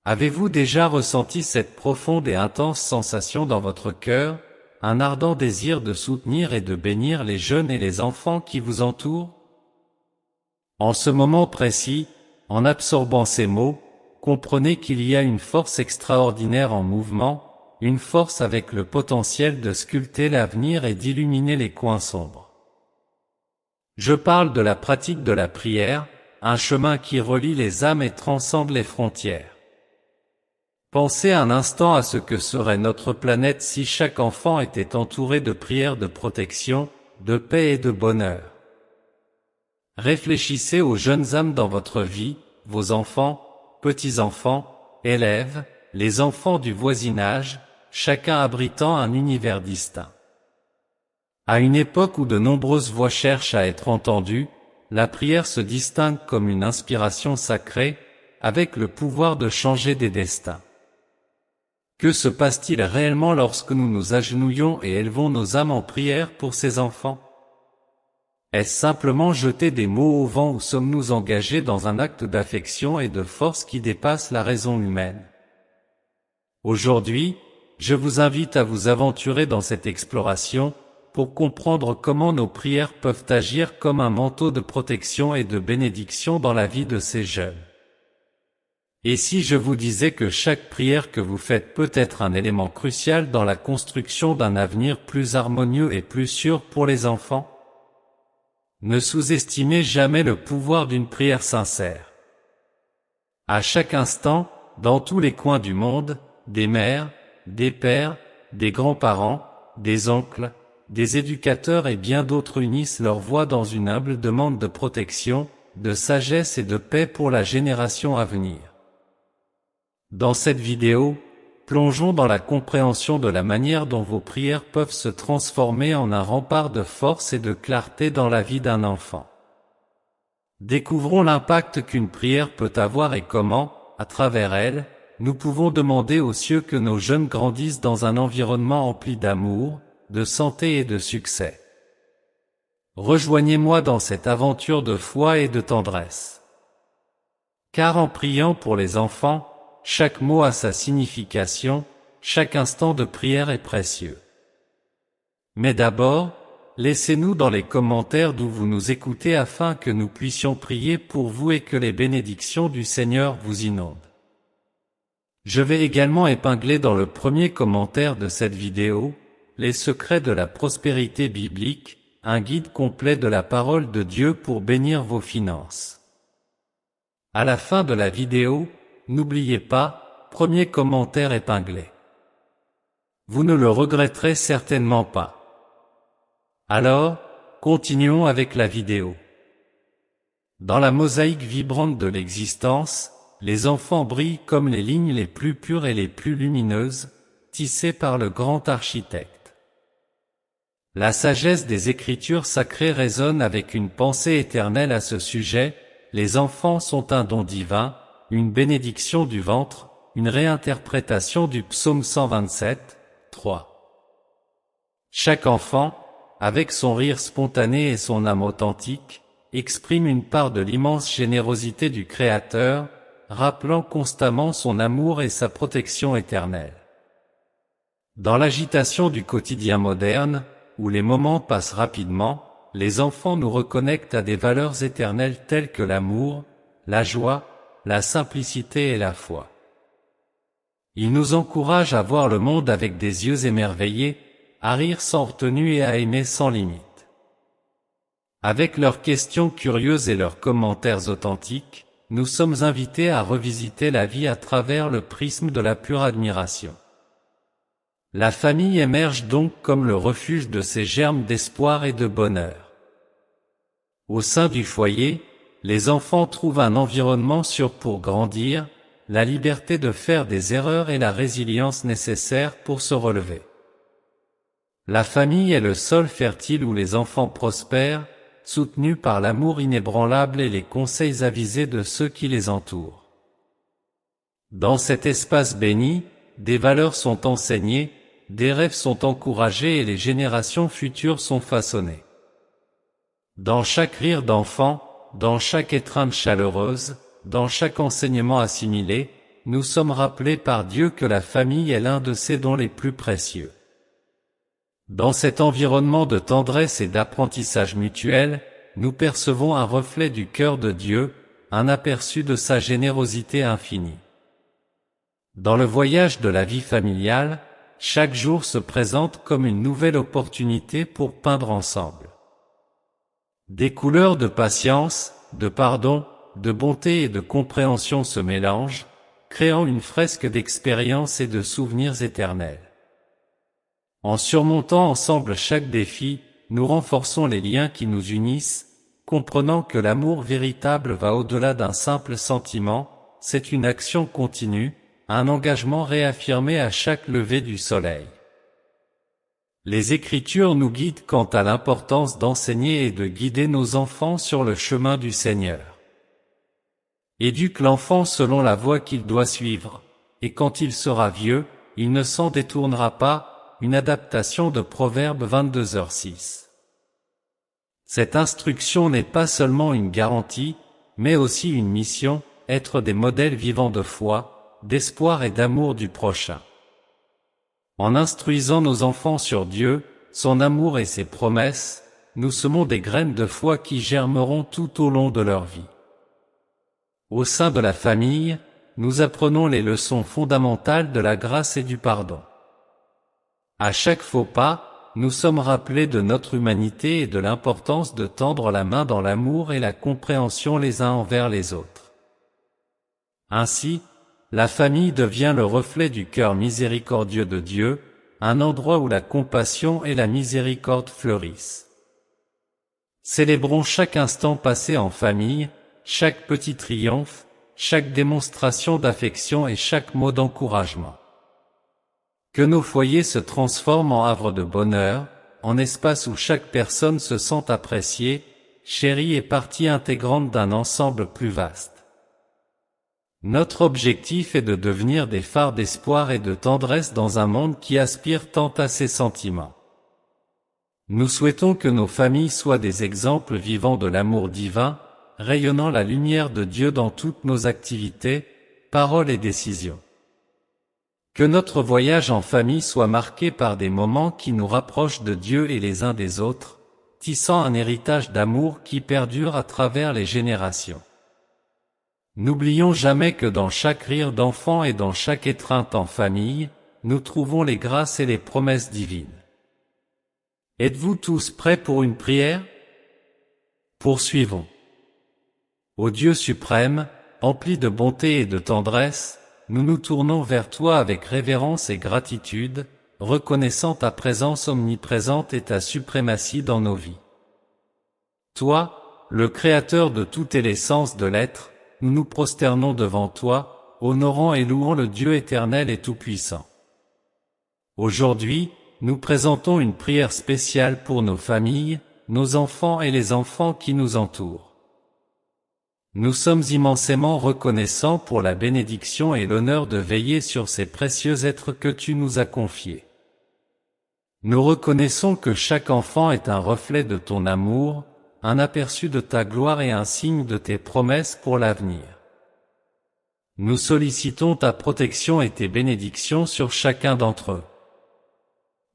Avez-vous déjà ressenti cette profonde et intense sensation dans votre cœur, un ardent désir de soutenir et de bénir les jeunes et les enfants qui vous entourent? En ce moment précis, en absorbant ces mots, comprenez qu'il y a une force extraordinaire en mouvement, une force avec le potentiel de sculpter l'avenir et d'illuminer les coins sombres. Je parle de la pratique de la prière, un chemin qui relie les âmes et transcende les frontières. Pensez un instant à ce que serait notre planète si chaque enfant était entouré de prières de protection, de paix et de bonheur. Réfléchissez aux jeunes âmes dans votre vie, vos enfants, petits-enfants, élèves, les enfants du voisinage, chacun abritant un univers distinct. À une époque où de nombreuses voix cherchent à être entendues, la prière se distingue comme une inspiration sacrée, avec le pouvoir de changer des destins. Que se passe-t-il réellement lorsque nous nous agenouillons et élevons nos âmes en prière pour ces enfants? Est-ce simplement jeter des mots au vent ou sommes-nous engagés dans un acte d'affection et de force qui dépasse la raison humaine? Aujourd'hui, je vous invite à vous aventurer dans cette exploration, pour comprendre comment nos prières peuvent agir comme un manteau de protection et de bénédiction dans la vie de ces jeunes. Et si je vous disais que chaque prière que vous faites peut être un élément crucial dans la construction d'un avenir plus harmonieux et plus sûr pour les enfants? Ne sous-estimez jamais le pouvoir d'une prière sincère. À chaque instant, dans tous les coins du monde, des mères, des pères, des grands-parents, des oncles, des éducateurs et bien d'autres unissent leurs voix dans une humble demande de protection, de sagesse et de paix pour la génération à venir. Dans cette vidéo, plongeons dans la compréhension de la manière dont vos prières peuvent se transformer en un rempart de force et de clarté dans la vie d'un enfant. Découvrons l'impact qu'une prière peut avoir et comment, à travers elle, nous pouvons demander aux cieux que nos jeunes grandissent dans un environnement empli d'amour, de santé et de succès. Rejoignez-moi dans cette aventure de foi et de tendresse. Car en priant pour les enfants, chaque mot a sa signification, chaque instant de prière est précieux. Mais d'abord, laissez-nous dans les commentaires d'où vous nous écoutez afin que nous puissions prier pour vous et que les bénédictions du Seigneur vous inondent. Je vais également épingler dans le premier commentaire de cette vidéo, les secrets de la prospérité biblique, un guide complet de la parole de Dieu pour bénir vos finances. À la fin de la vidéo, n'oubliez pas, premier commentaire épinglé. Vous ne le regretterez certainement pas. Alors, continuons avec la vidéo. Dans la mosaïque vibrante de l'existence, les enfants brillent comme les lignes les plus pures et les plus lumineuses, tissées par le grand architecte. La sagesse des Écritures sacrées résonne avec une pensée éternelle à ce sujet, les enfants sont un don divin, une bénédiction du ventre, une réinterprétation du psaume 127, 3. Chaque enfant, avec son rire spontané et son âme authentique, exprime une part de l'immense générosité du Créateur, rappelant constamment son amour et sa protection éternelle. Dans l'agitation du quotidien moderne, où les moments passent rapidement, les enfants nous reconnectent à des valeurs éternelles telles que l'amour, la joie, la simplicité et la foi. Ils nous encouragent à voir le monde avec des yeux émerveillés, à rire sans retenue et à aimer sans limite. Avec leurs questions curieuses et leurs commentaires authentiques, nous sommes invités à revisiter la vie à travers le prisme de la pure admiration. La famille émerge donc comme le refuge de ces germes d'espoir et de bonheur. Au sein du foyer, les enfants trouvent un environnement sûr pour grandir, la liberté de faire des erreurs et la résilience nécessaire pour se relever. La famille est le sol fertile où les enfants prospèrent, soutenus par l'amour inébranlable et les conseils avisés de ceux qui les entourent. Dans cet espace béni, des valeurs sont enseignées, des rêves sont encouragés et les générations futures sont façonnées. Dans chaque rire d'enfant, dans chaque étreinte chaleureuse, dans chaque enseignement assimilé, nous sommes rappelés par Dieu que la famille est l'un de ses dons les plus précieux. Dans cet environnement de tendresse et d'apprentissage mutuel, nous percevons un reflet du cœur de Dieu, un aperçu de sa générosité infinie. Dans le voyage de la vie familiale, chaque jour se présente comme une nouvelle opportunité pour peindre ensemble. Des couleurs de patience, de pardon, de bonté et de compréhension se mélangent, créant une fresque d'expériences et de souvenirs éternels. En surmontant ensemble chaque défi, nous renforçons les liens qui nous unissent, comprenant que l'amour véritable va au-delà d'un simple sentiment, c'est une action continue, un engagement réaffirmé à chaque lever du soleil. Les Écritures nous guident quant à l'importance d'enseigner et de guider nos enfants sur le chemin du Seigneur. Éduque l'enfant selon la voie qu'il doit suivre, et quand il sera vieux, il ne s'en détournera pas. Une adaptation de Proverbe 22h6. Cette instruction n'est pas seulement une garantie, mais aussi une mission, être des modèles vivants de foi, d'espoir et d'amour du prochain. En instruisant nos enfants sur Dieu, son amour et ses promesses, nous semons des graines de foi qui germeront tout au long de leur vie. Au sein de la famille, nous apprenons les leçons fondamentales de la grâce et du pardon. À chaque faux pas, nous sommes rappelés de notre humanité et de l'importance de tendre la main dans l'amour et la compréhension les uns envers les autres. Ainsi, la famille devient le reflet du cœur miséricordieux de Dieu, un endroit où la compassion et la miséricorde fleurissent. Célébrons chaque instant passé en famille, chaque petit triomphe, chaque démonstration d'affection et chaque mot d'encouragement. Que nos foyers se transforment en havre de bonheur, en espace où chaque personne se sent appréciée, chérie et partie intégrante d'un ensemble plus vaste. Notre objectif est de devenir des phares d'espoir et de tendresse dans un monde qui aspire tant à ces sentiments. Nous souhaitons que nos familles soient des exemples vivants de l'amour divin, rayonnant la lumière de Dieu dans toutes nos activités, paroles et décisions. Que notre voyage en famille soit marqué par des moments qui nous rapprochent de Dieu et les uns des autres, tissant un héritage d'amour qui perdure à travers les générations. N'oublions jamais que dans chaque rire d'enfant et dans chaque étreinte en famille, nous trouvons les grâces et les promesses divines. Êtes-vous tous prêts pour une prière? Poursuivons. Ô Dieu suprême, empli de bonté et de tendresse, nous nous tournons vers toi avec révérence et gratitude, reconnaissant ta présence omniprésente et ta suprématie dans nos vies. Toi, le Créateur de tout et l'essence de l'être, nous nous prosternons devant toi, honorant et louant le Dieu éternel et tout-puissant. Aujourd'hui, nous présentons une prière spéciale pour nos familles, nos enfants et les enfants qui nous entourent. Nous sommes immensément reconnaissants pour la bénédiction et l'honneur de veiller sur ces précieux êtres que tu nous as confiés. Nous reconnaissons que chaque enfant est un reflet de ton amour, un aperçu de ta gloire et un signe de tes promesses pour l'avenir. Nous sollicitons ta protection et tes bénédictions sur chacun d'entre eux.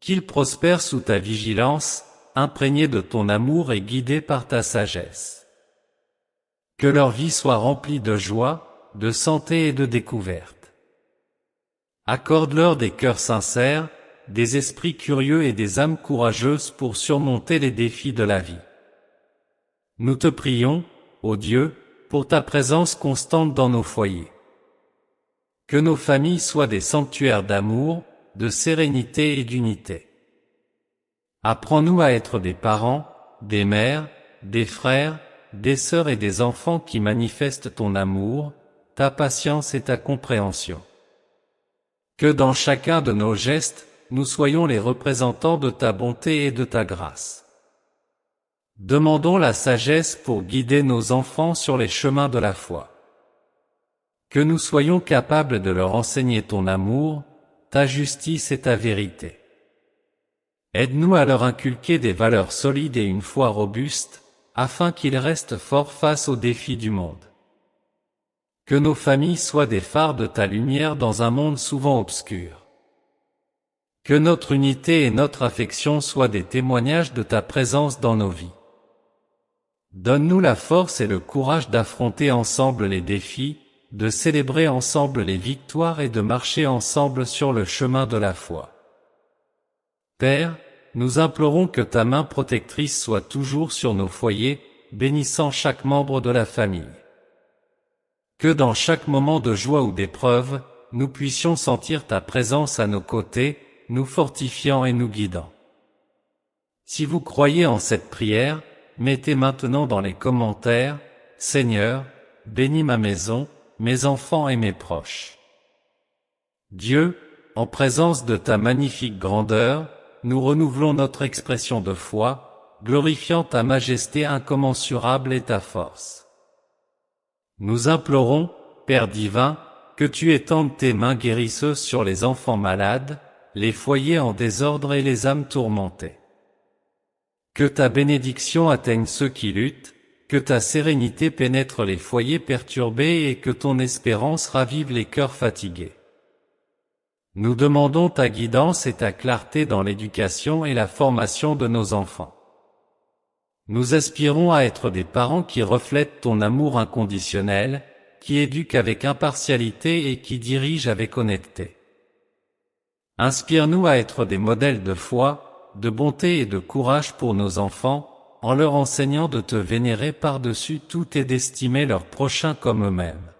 Qu'ils prospèrent sous ta vigilance, imprégnés de ton amour et guidés par ta sagesse. Que leur vie soit remplie de joie, de santé et de découverte. Accorde-leur des cœurs sincères, des esprits curieux et des âmes courageuses pour surmonter les défis de la vie. Nous te prions, ô Dieu, pour ta présence constante dans nos foyers. Que nos familles soient des sanctuaires d'amour, de sérénité et d'unité. Apprends-nous à être des parents, des mères, des frères, des sœurs et des enfants qui manifestent ton amour, ta patience et ta compréhension. Que dans chacun de nos gestes, nous soyons les représentants de ta bonté et de ta grâce. Demandons la sagesse pour guider nos enfants sur les chemins de la foi. Que nous soyons capables de leur enseigner ton amour, ta justice et ta vérité. Aide-nous à leur inculquer des valeurs solides et une foi robuste, afin qu'ils restent forts face aux défis du monde. Que nos familles soient des phares de ta lumière dans un monde souvent obscur. Que notre unité et notre affection soient des témoignages de ta présence dans nos vies. Donne-nous la force et le courage d'affronter ensemble les défis, de célébrer ensemble les victoires et de marcher ensemble sur le chemin de la foi. Père, nous implorons que ta main protectrice soit toujours sur nos foyers, bénissant chaque membre de la famille. Que dans chaque moment de joie ou d'épreuve, nous puissions sentir ta présence à nos côtés, nous fortifiant et nous guidant. Si vous croyez en cette prière, mettez maintenant dans les commentaires, « Seigneur, bénis ma maison, mes enfants et mes proches. » Dieu, en présence de ta magnifique grandeur, nous renouvelons notre expression de foi, glorifiant ta majesté incommensurable et ta force. Nous implorons, Père divin, que tu étendes tes mains guérisseuses sur les enfants malades, les foyers en désordre et les âmes tourmentées. Que ta bénédiction atteigne ceux qui luttent, que ta sérénité pénètre les foyers perturbés et que ton espérance ravive les cœurs fatigués. Nous demandons ta guidance et ta clarté dans l'éducation et la formation de nos enfants. Nous aspirons à être des parents qui reflètent ton amour inconditionnel, qui éduquent avec impartialité et qui dirigent avec honnêteté. Inspire-nous à être des modèles de foi, de bonté et de courage pour nos enfants, en leur enseignant de te vénérer par-dessus tout et d'estimer leurs prochains comme eux-mêmes.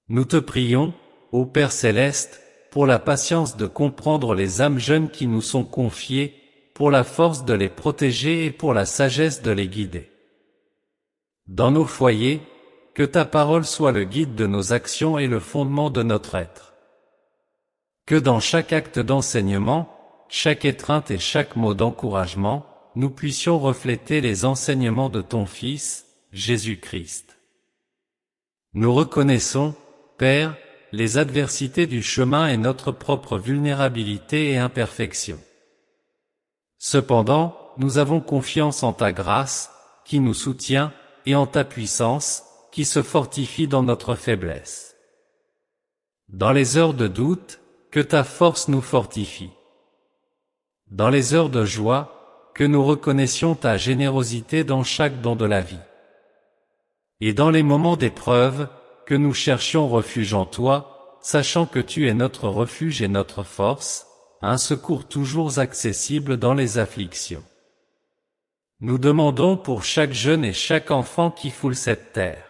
Nous te prions, ô Père céleste, pour la patience de comprendre les âmes jeunes qui nous sont confiées, pour la force de les protéger et pour la sagesse de les guider. Dans nos foyers, que ta parole soit le guide de nos actions et le fondement de notre être. Que dans chaque acte d'enseignement, chaque étreinte et chaque mot d'encouragement, nous puissions refléter les enseignements de ton Fils, Jésus-Christ. Nous reconnaissons, Père, les adversités du chemin et notre propre vulnérabilité et imperfection. Cependant, nous avons confiance en ta grâce, qui nous soutient, et en ta puissance, qui se fortifie dans notre faiblesse. Dans les heures de doute, que ta force nous fortifie. Dans les heures de joie, que nous reconnaissions ta générosité dans chaque don de la vie. Et dans les moments d'épreuve, que nous cherchions refuge en toi, sachant que tu es notre refuge et notre force, un secours toujours accessible dans les afflictions. Nous demandons pour chaque jeune et chaque enfant qui foule cette terre.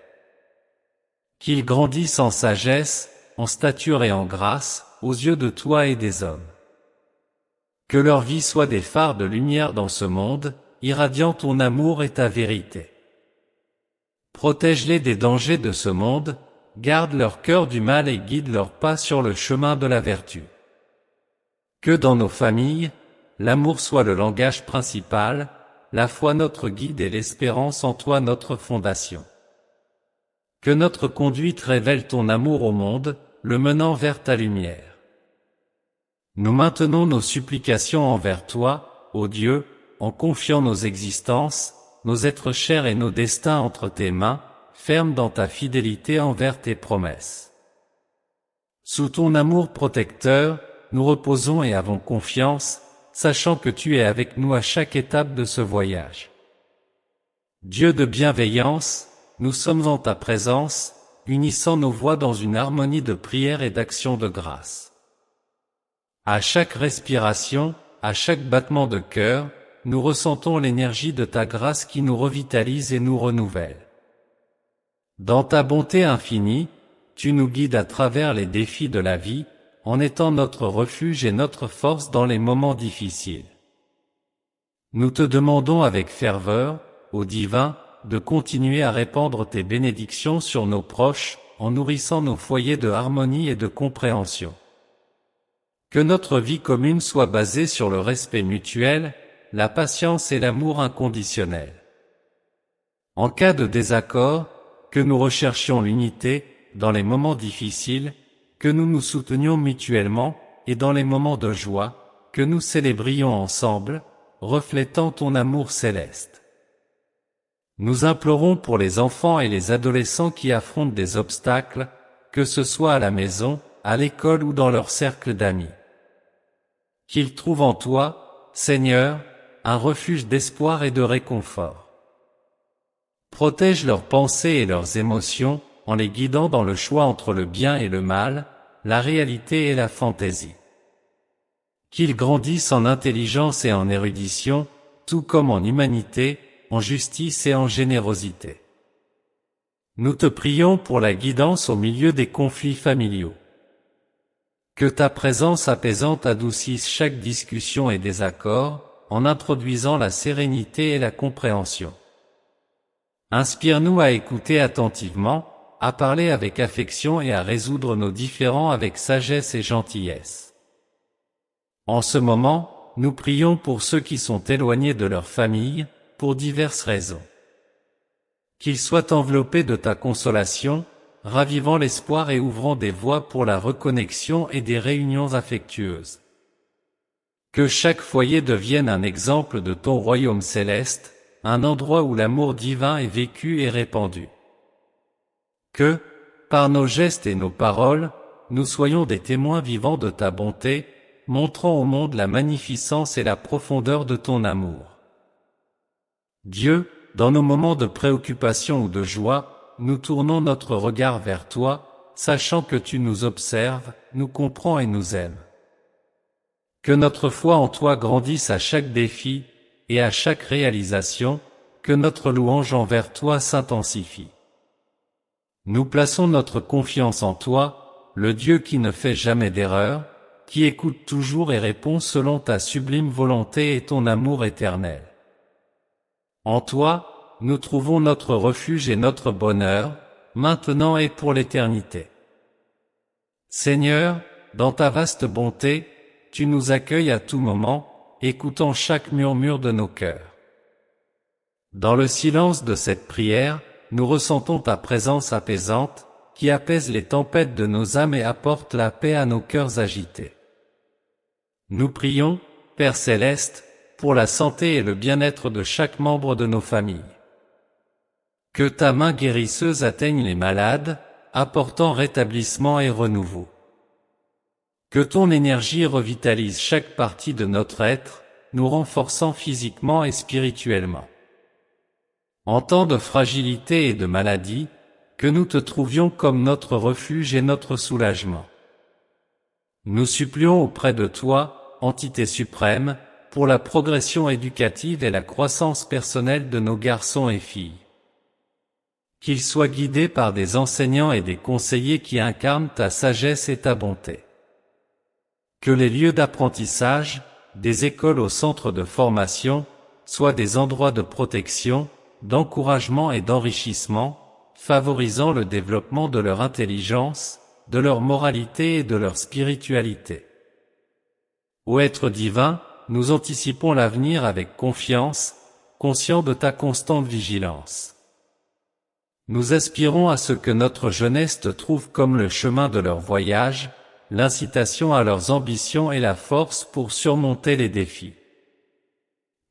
Qu'ils grandissent en sagesse, en stature et en grâce, aux yeux de toi et des hommes. Que leur vie soit des phares de lumière dans ce monde, irradiant ton amour et ta vérité. Protège-les des dangers de ce monde, garde leur cœur du mal et guide leurs pas sur le chemin de la vertu. Que dans nos familles, l'amour soit le langage principal, la foi notre guide et l'espérance en toi notre fondation. Que notre conduite révèle ton amour au monde, le menant vers ta lumière. Nous maintenons nos supplications envers toi, ô Dieu, en confiant nos existences, nos êtres chers et nos destins entre tes mains, fermes dans ta fidélité envers tes promesses. Sous ton amour protecteur, nous reposons et avons confiance, sachant que tu es avec nous à chaque étape de ce voyage. Dieu de bienveillance, nous sommes en ta présence, unissant nos voix dans une harmonie de prière et d'action de grâce. À chaque respiration, à chaque battement de cœur, nous ressentons l'énergie de ta grâce qui nous revitalise et nous renouvelle. Dans ta bonté infinie, tu nous guides à travers les défis de la vie, en étant notre refuge et notre force dans les moments difficiles. Nous te demandons avec ferveur, ô Divin, de continuer à répandre tes bénédictions sur nos proches, en nourrissant nos foyers de harmonie et de compréhension. Que notre vie commune soit basée sur le respect mutuel, la patience et l'amour inconditionnel. En cas de désaccord, que nous recherchions l'unité, dans les moments difficiles, que nous nous soutenions mutuellement, et dans les moments de joie, que nous célébrions ensemble, reflétant ton amour céleste. Nous implorons pour les enfants et les adolescents qui affrontent des obstacles, que ce soit à la maison, à l'école ou dans leur cercle d'amis. Qu'ils trouvent en toi, Seigneur, un refuge d'espoir et de réconfort. Protège leurs pensées et leurs émotions, en les guidant dans le choix entre le bien et le mal, la réalité et la fantaisie. Qu'ils grandissent en intelligence et en érudition, tout comme en humanité, en justice et en générosité. Nous te prions pour la guidance au milieu des conflits familiaux. Que ta présence apaisante adoucisse chaque discussion et désaccord, en introduisant la sérénité et la compréhension. Inspire-nous à écouter attentivement, à parler avec affection et à résoudre nos différends avec sagesse et gentillesse. En ce moment, nous prions pour ceux qui sont éloignés de leur famille, pour diverses raisons. Qu'ils soient enveloppés de ta consolation, ravivant l'espoir et ouvrant des voies pour la reconnexion et des réunions affectueuses. Que chaque foyer devienne un exemple de ton royaume céleste, un endroit où l'amour divin est vécu et répandu. Que, par nos gestes et nos paroles, nous soyons des témoins vivants de ta bonté, montrant au monde la magnificence et la profondeur de ton amour. Dieu, dans nos moments de préoccupation ou de joie, nous tournons notre regard vers toi, sachant que tu nous observes, nous comprends et nous aimes. Que notre foi en toi grandisse à chaque défi, et à chaque réalisation, que notre louange envers toi s'intensifie. Nous plaçons notre confiance en toi, le Dieu qui ne fait jamais d'erreur, qui écoute toujours et répond selon ta sublime volonté et ton amour éternel. En toi, nous trouvons notre refuge et notre bonheur, maintenant et pour l'éternité. Seigneur, dans ta vaste bonté, tu nous accueilles à tout moment, écoutant chaque murmure de nos cœurs. Dans le silence de cette prière, nous ressentons ta présence apaisante, qui apaise les tempêtes de nos âmes et apporte la paix à nos cœurs agités. Nous prions, Père Céleste, pour la santé et le bien-être de chaque membre de nos familles. Que ta main guérisseuse atteigne les malades, apportant rétablissement et renouveau. Que ton énergie revitalise chaque partie de notre être, nous renforçant physiquement et spirituellement. En temps de fragilité et de maladie, que nous te trouvions comme notre refuge et notre soulagement. Nous supplions auprès de toi, entité suprême, pour la progression éducative et la croissance personnelle de nos garçons et filles. Qu'ils soient guidés par des enseignants et des conseillers qui incarnent ta sagesse et ta bonté. Que les lieux d'apprentissage, des écoles aux centres de formation, soient des endroits de protection, d'encouragement et d'enrichissement, favorisant le développement de leur intelligence, de leur moralité et de leur spiritualité. Ô être divin, nous anticipons l'avenir avec confiance, conscients de ta constante vigilance. Nous aspirons à ce que notre jeunesse te trouve comme le chemin de leur voyage, l'incitation à leurs ambitions et la force pour surmonter les défis.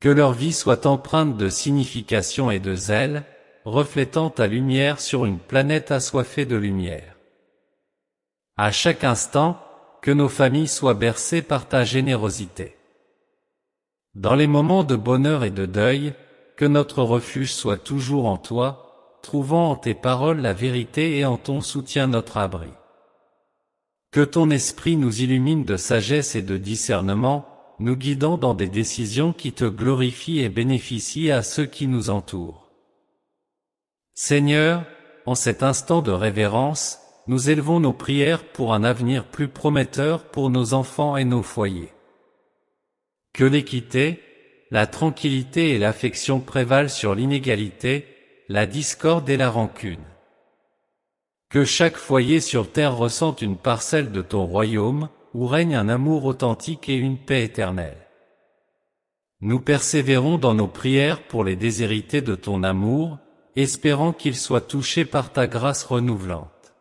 Que leur vie soit empreinte de signification et de zèle, reflétant ta lumière sur une planète assoiffée de lumière. À chaque instant, que nos familles soient bercées par ta générosité. Dans les moments de bonheur et de deuil, que notre refuge soit toujours en toi, trouvant en tes paroles la vérité et en ton soutien notre abri. Que ton esprit nous illumine de sagesse et de discernement, nous guidant dans des décisions qui te glorifient et bénéficient à ceux qui nous entourent. Seigneur, en cet instant de révérence, nous élevons nos prières pour un avenir plus prometteur pour nos enfants et nos foyers. Que l'équité, la tranquillité et l'affection prévalent sur l'inégalité, la discorde et la rancune. Que chaque foyer sur terre ressente une parcelle de ton royaume, où règne un amour authentique et une paix éternelle. Nous persévérons dans nos prières pour les déshérités de ton amour, espérant qu'ils soient touchés par ta grâce renouvelante.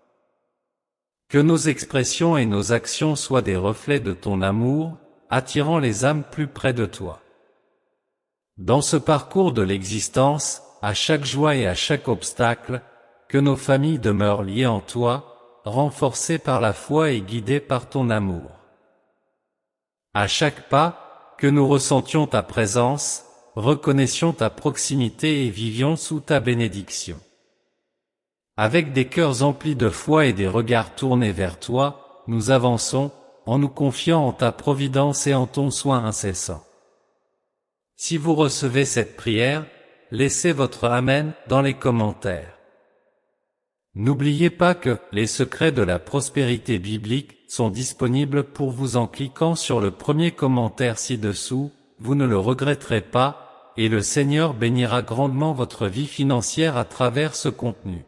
Que nos expressions et nos actions soient des reflets de ton amour, attirant les âmes plus près de toi. Dans ce parcours de l'existence, à chaque joie et à chaque obstacle, que nos familles demeurent liées en toi, renforcées par la foi et guidées par ton amour. À chaque pas, que nous ressentions ta présence, reconnaissions ta proximité et vivions sous ta bénédiction. Avec des cœurs emplis de foi et des regards tournés vers toi, nous avançons, en nous confiant en ta providence et en ton soin incessant. Si vous recevez cette prière, laissez votre Amen dans les commentaires. N'oubliez pas que les secrets de la prospérité biblique sont disponibles pour vous en cliquant sur le premier commentaire ci-dessous, vous ne le regretterez pas, et le Seigneur bénira grandement votre vie financière à travers ce contenu.